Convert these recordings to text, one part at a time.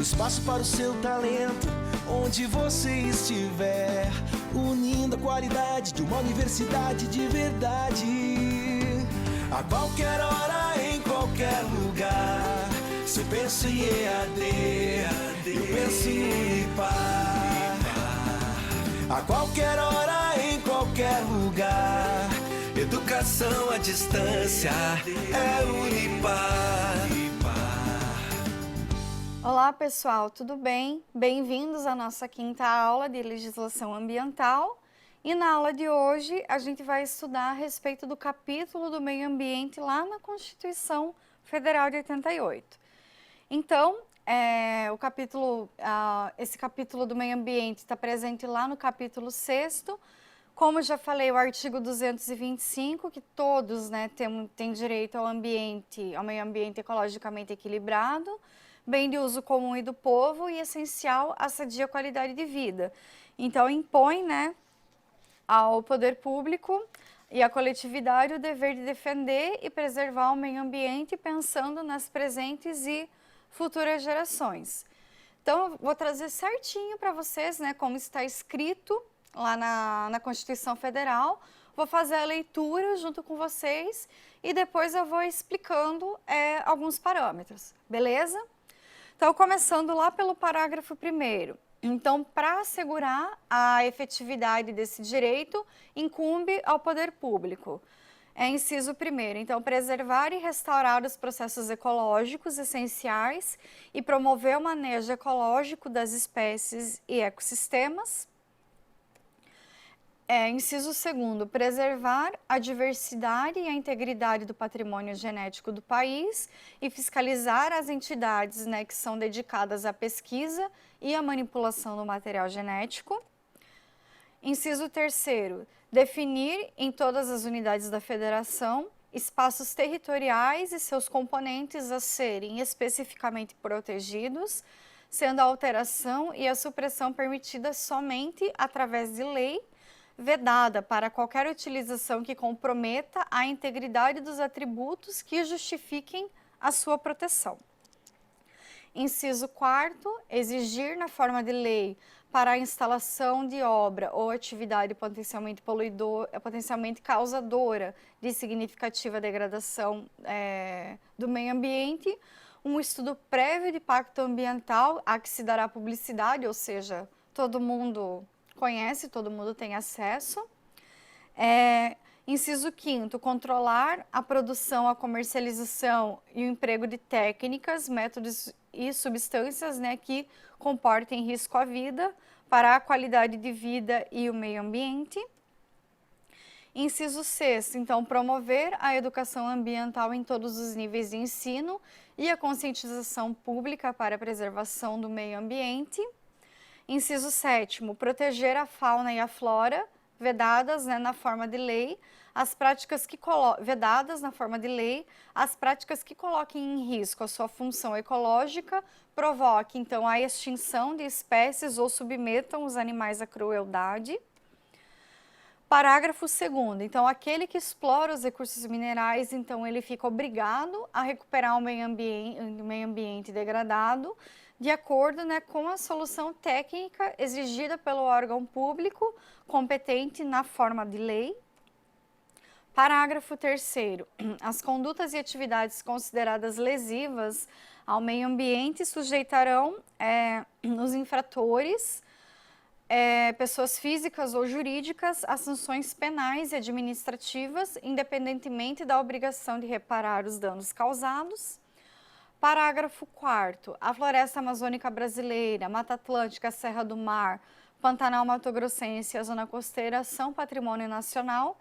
espaço para o seu talento, onde você estiver, unindo a qualidade de uma universidade de verdade. A qualquer hora, em qualquer lugar, se eu penso em EAD, eu penso em Unipar. A qualquer hora, em qualquer lugar, educação à distância é Unipar. Olá pessoal, tudo bem? Bem-vindos à nossa quinta aula de legislação ambiental. E na aula de hoje a gente vai estudar a respeito do capítulo do meio ambiente lá na Constituição Federal de 88. Então, esse capítulo do meio ambiente está presente lá no capítulo 6º. Como já falei, o artigo 225, que todos, né, têm direito ao meio ambiente ecologicamente equilibrado, bem de uso comum e do povo e essencial à sadia qualidade de vida. Então, impõe, né, ao poder público e à coletividade o dever de defender e preservar o meio ambiente pensando nas presentes e futuras gerações. Então, eu vou trazer certinho para vocês, né, como está escrito lá na Constituição Federal. Vou fazer a leitura junto com vocês e depois eu vou explicando alguns parâmetros, beleza? Então, começando lá pelo parágrafo 1º. Então, para assegurar a efetividade desse direito, incumbe ao poder público. Inciso 1º. Então, preservar e restaurar os processos ecológicos essenciais e promover o manejo ecológico das espécies e ecossistemas. Inciso 2º, preservar a diversidade e a integridade do patrimônio genético do país e fiscalizar as entidades, né, que são dedicadas à pesquisa e à manipulação do material genético. Inciso 3º, definir em todas as unidades da federação espaços territoriais e seus componentes a serem especificamente protegidos, sendo a alteração e a supressão permitidas somente através de lei, vedada para qualquer utilização que comprometa a integridade dos atributos que justifiquem a sua proteção. Inciso 4º, exigir na forma de lei para a instalação de obra ou atividade potencialmente causadora de significativa degradação do meio ambiente, um estudo prévio de impacto ambiental a que se dará publicidade, ou seja, todo mundo conhece, todo mundo tem acesso. Inciso 5º, controlar a produção, a comercialização e o emprego de técnicas, métodos e substâncias, né, que comportem risco à vida, para a qualidade de vida e o meio ambiente. Inciso 6º, então, promover a educação ambiental em todos os níveis de ensino e a conscientização pública para a preservação do meio ambiente. Inciso 7º, proteger a fauna e a flora, vedadas, né, na forma de lei, as práticas que coloquem em risco a sua função ecológica, provoquem, então, a extinção de espécies ou submetam os animais à crueldade. Parágrafo 2º, então, aquele que explora os recursos minerais, então, ele fica obrigado a recuperar o meio ambiente degradado, de acordo, né, com a solução técnica exigida pelo órgão público competente na forma de lei. Parágrafo 3º. As condutas e atividades consideradas lesivas ao meio ambiente sujeitarão os infratores, pessoas físicas ou jurídicas, a sanções penais e administrativas, independentemente da obrigação de reparar os danos causados. Parágrafo 4º. A floresta amazônica brasileira, Mata Atlântica, Serra do Mar, Pantanal Mato-Grossense e a zona costeira são patrimônio nacional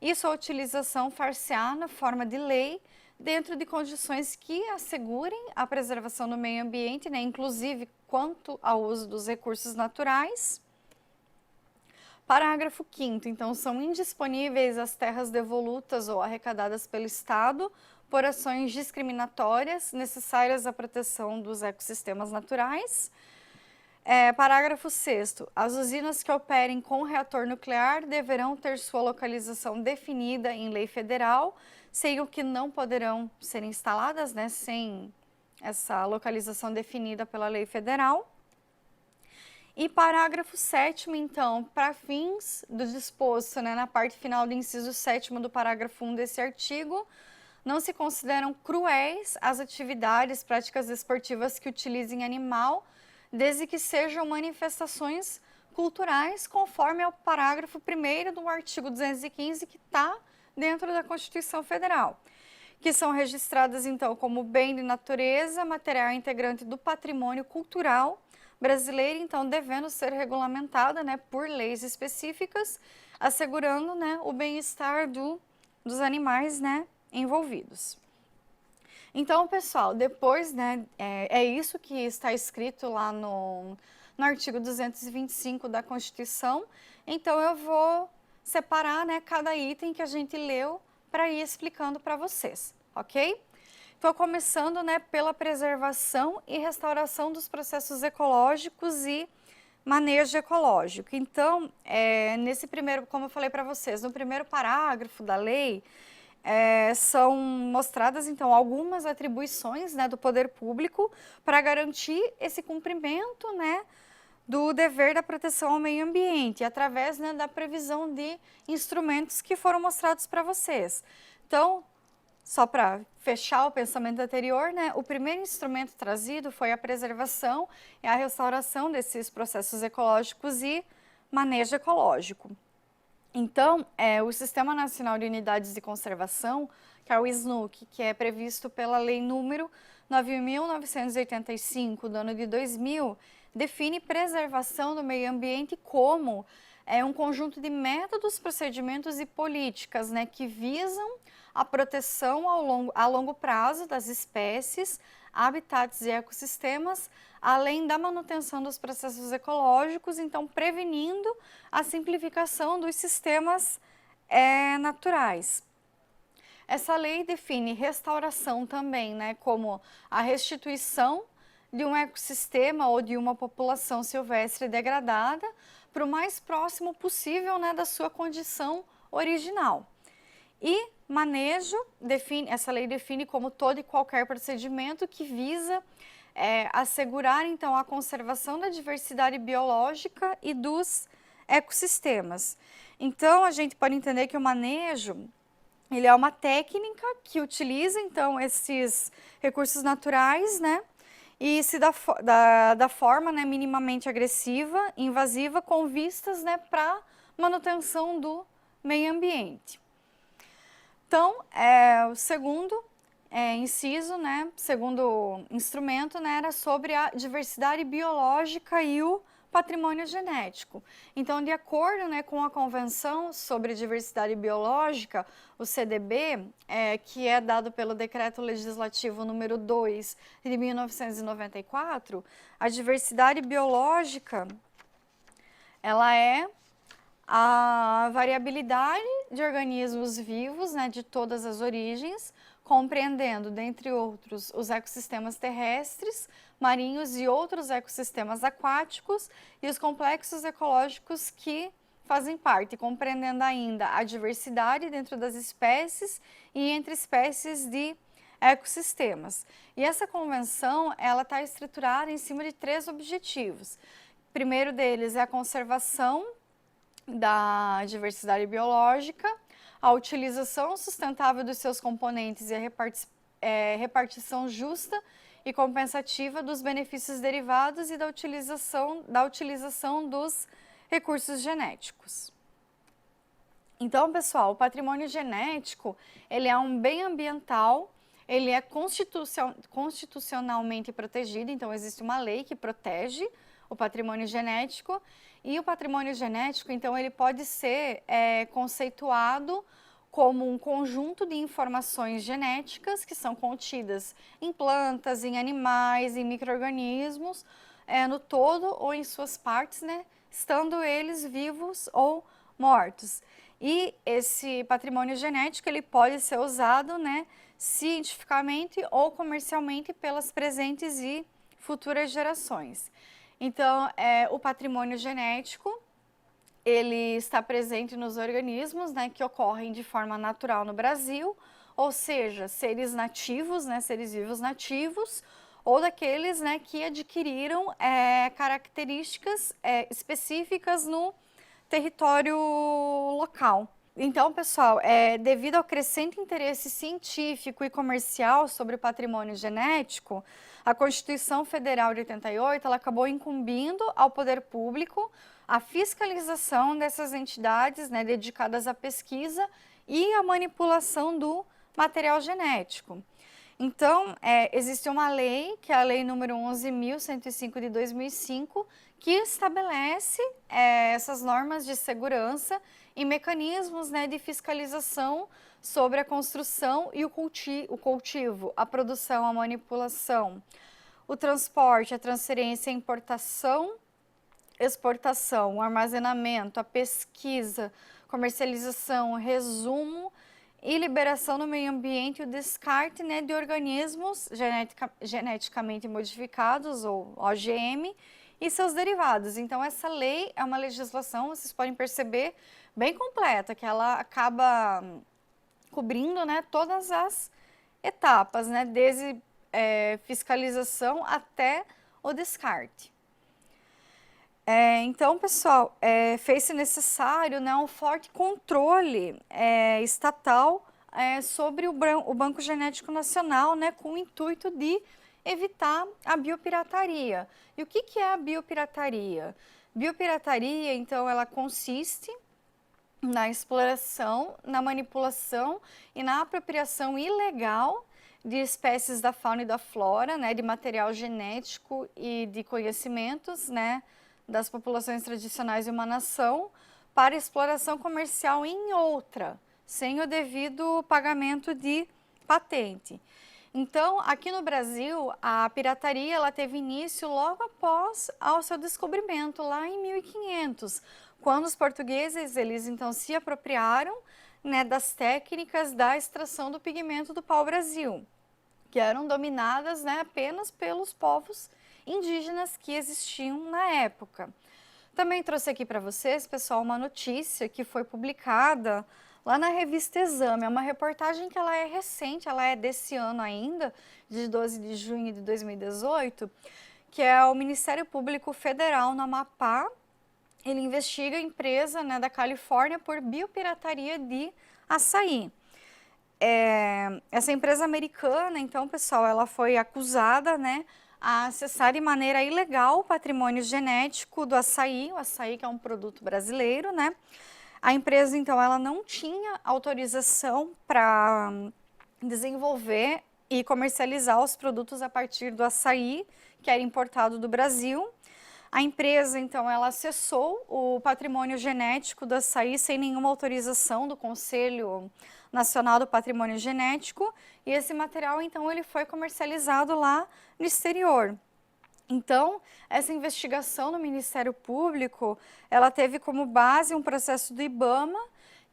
e sua utilização far-se-á na forma de lei, dentro de condições que assegurem a preservação do meio ambiente, né, inclusive quanto ao uso dos recursos naturais. Parágrafo 5º. Então, são indisponíveis as terras devolutas ou arrecadadas pelo Estado por ações discriminatórias necessárias à proteção dos ecossistemas naturais. Parágrafo 6º. As usinas que operem com reator nuclear deverão ter sua localização definida em lei federal, sendo que não poderão ser instaladas, né, sem essa localização definida pela lei federal. E parágrafo 7º, então, para fins do disposto, né, na parte final do inciso 7º do parágrafo 1 desse artigo, não se consideram cruéis as atividades, práticas esportivas que utilizem animal, desde que sejam manifestações culturais, conforme ao parágrafo 1º do artigo 215, que está dentro da Constituição Federal, que são registradas, então, como bem de natureza, material integrante do patrimônio cultural brasileiro, então, devendo ser regulamentada, né, por leis específicas, assegurando, né, o bem-estar dos animais, né, envolvidos. Então, pessoal, depois, né, é isso que está escrito lá no artigo 225 da Constituição. Então, eu vou separar, né, cada item que a gente leu para ir explicando para vocês, ok? Estou começando, né, pela preservação e restauração dos processos ecológicos e manejo ecológico. Então, nesse primeiro, como eu falei para vocês, no primeiro parágrafo da lei, são mostradas, então, algumas atribuições, né, do poder público para garantir esse cumprimento, né, do dever da proteção ao meio ambiente, através, né, da previsão de instrumentos que foram mostrados para vocês. Então, só para fechar o pensamento anterior, né, o primeiro instrumento trazido foi a preservação e a restauração desses processos ecológicos e manejo ecológico. Então, o Sistema Nacional de Unidades de Conservação, que é o SNUC, que é previsto pela Lei número 9.985, do ano de 2000, define preservação do meio ambiente como um conjunto de métodos, procedimentos e políticas, né, que visam a proteção a longo prazo das espécies, habitats e ecossistemas, além da manutenção dos processos ecológicos, então prevenindo a simplificação dos sistemas naturais. Essa lei define restauração também, né, como a restituição de um ecossistema ou de uma população silvestre degradada para o mais próximo possível, né, da sua condição original. E manejo, essa lei define como todo e qualquer procedimento que visa assegurar, então, a conservação da diversidade biológica e dos ecossistemas. Então, a gente pode entender que o manejo, ele é uma técnica que utiliza, então, esses recursos naturais, né, e se da forma, né, minimamente agressiva, invasiva, com vistas, né, para manutenção do meio ambiente. Então, o segundo inciso, né, segundo instrumento, né, era sobre a diversidade biológica e o patrimônio genético. Então, de acordo, né, com a Convenção sobre Diversidade Biológica, o CDB, que é dado pelo Decreto Legislativo número 2 de 1994, a diversidade biológica, ela é a variabilidade de organismos vivos, né, de todas as origens, compreendendo, dentre outros, os ecossistemas terrestres, marinhos e outros ecossistemas aquáticos e os complexos ecológicos que fazem parte, compreendendo ainda a diversidade dentro das espécies e entre espécies de ecossistemas. E essa convenção, ela está estruturada em cima de 3 objetivos. O primeiro deles é a conservação da diversidade biológica, a utilização sustentável dos seus componentes e a repartição justa e compensativa dos benefícios derivados e da utilização dos recursos genéticos. Então, pessoal, o patrimônio genético, ele é um bem ambiental, ele é constitucionalmente protegido, então existe uma lei que protege o patrimônio genético, e o patrimônio genético, então, ele pode ser conceituado como um conjunto de informações genéticas que são contidas em plantas, em animais, em micro-organismos, no todo ou em suas partes, né, estando eles vivos ou mortos. E esse patrimônio genético, ele pode ser usado, né, cientificamente ou comercialmente pelas presentes e futuras gerações. Então, o patrimônio genético, ele está presente nos organismos, né, que ocorrem de forma natural no Brasil, ou seja, seres nativos, né, seres vivos nativos, ou daqueles, né, que adquiriram características específicas no território local. Então, pessoal, devido ao crescente interesse científico e comercial sobre o patrimônio genético, a Constituição Federal de 88 ela acabou incumbindo ao poder público a fiscalização dessas entidades, né, dedicadas à pesquisa e à manipulação do material genético. Então, existe uma lei, que é a Lei número 11.105 de 2005, que estabelece essas normas de segurança e mecanismos, né, de fiscalização sobre a construção e o cultivo, a produção, a manipulação, o transporte, a transferência, a importação, exportação, o armazenamento, a pesquisa, comercialização, resumo e liberação no meio ambiente e o descarte, né, de organismos geneticamente modificados, ou OGM, e seus derivados. Então, essa lei é uma legislação, vocês podem perceber, bem completa, que ela acaba cobrindo, né, todas as etapas, né, desde fiscalização até o descarte. Então, pessoal, fez-se necessário, né, um forte controle estatal sobre o Banco Genético Nacional, né, com o intuito de evitar a biopirataria. E o que é a biopirataria? Biopirataria, então, ela consiste na exploração, na manipulação e na apropriação ilegal de espécies da fauna e da flora, né, de material genético e de conhecimentos, né, das populações tradicionais de uma nação para exploração comercial em outra, sem o devido pagamento de patente. Então, aqui no Brasil, a pirataria ela teve início logo após ao seu descobrimento, lá em 1500, quando os portugueses eles então se apropriaram, né, das técnicas da extração do pigmento do pau-brasil, que eram dominadas, né, apenas pelos povos indígenas que existiam na época. Também trouxe aqui para vocês, pessoal, uma notícia que foi publicada lá na revista Exame. É uma reportagem que ela é recente, ela é desse ano ainda, de 12 de junho de 2018, que é o Ministério Público Federal no Amapá. Ele investiga a empresa, né, da Califórnia por biopirataria de açaí. Essa empresa americana, então, pessoal, ela foi acusada, né, a acessar de maneira ilegal o patrimônio genético do açaí, o açaí que é um produto brasileiro, né? A empresa, então, ela não tinha autorização para desenvolver e comercializar os produtos a partir do açaí, que era importado do Brasil. A empresa, então, ela acessou o patrimônio genético do açaí sem nenhuma autorização do Conselho Nacional do Patrimônio Genético, e esse material, então, ele foi comercializado lá no exterior. Então, essa investigação no Ministério Público, ela teve como base um processo do IBAMA,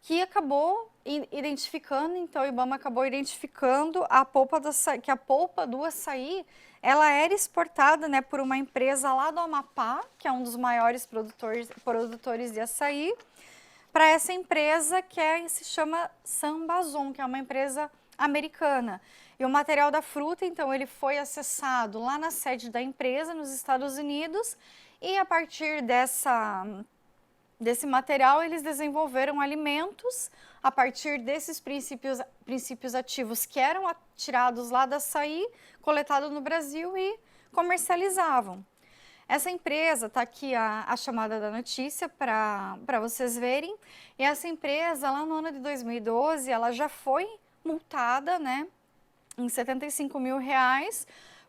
que acabou identificando, então o IBAMA acabou identificando a polpa do açaí, que a polpa do açaí, ela era exportada, né, por uma empresa lá do Amapá, que é um dos maiores produtores de açaí, para essa empresa que se chama Sambazon, que é uma empresa americana. E o material da fruta, então, ele foi acessado lá na sede da empresa, nos Estados Unidos, e a partir desse material, eles desenvolveram alimentos a partir desses princípios ativos que eram tirados lá do açaí, coletados no Brasil e comercializavam. Essa empresa, está aqui a chamada da notícia para vocês verem, e essa empresa, lá no ano de 2012, ela já foi multada, né, em R$75 mil,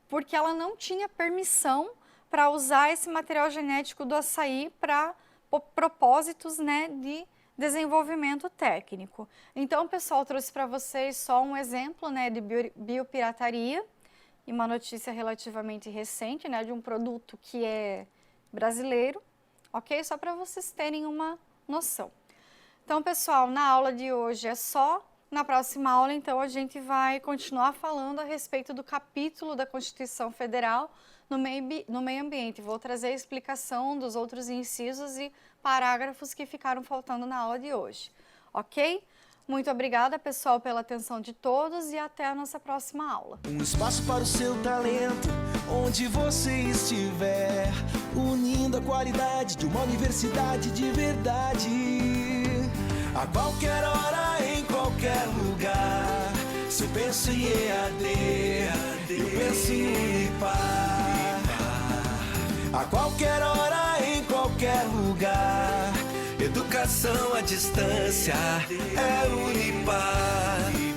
porque ela não tinha permissão para usar esse material genético do açaí para propósitos, né, de desenvolvimento técnico. Então, pessoal, trouxe para vocês só um exemplo, né, de biopirataria e uma notícia relativamente recente, né, de um produto que é brasileiro, ok? Só para vocês terem uma noção. Então, pessoal, na aula de hoje é só. Na próxima aula, então, a gente vai continuar falando a respeito do capítulo da Constituição Federal no meio ambiente. Vou trazer a explicação dos outros incisos e parágrafos que ficaram faltando na aula de hoje, ok? Muito obrigada, pessoal, pela atenção de todos e até a nossa próxima aula. Um espaço para o seu talento, onde você estiver, unindo a qualidade de uma universidade de verdade. A qualquer hora, em qualquer lugar. Se eu penso em EAD, eu penso em Unipar. A qualquer hora, em qualquer lugar. Educação à distância é Unipar.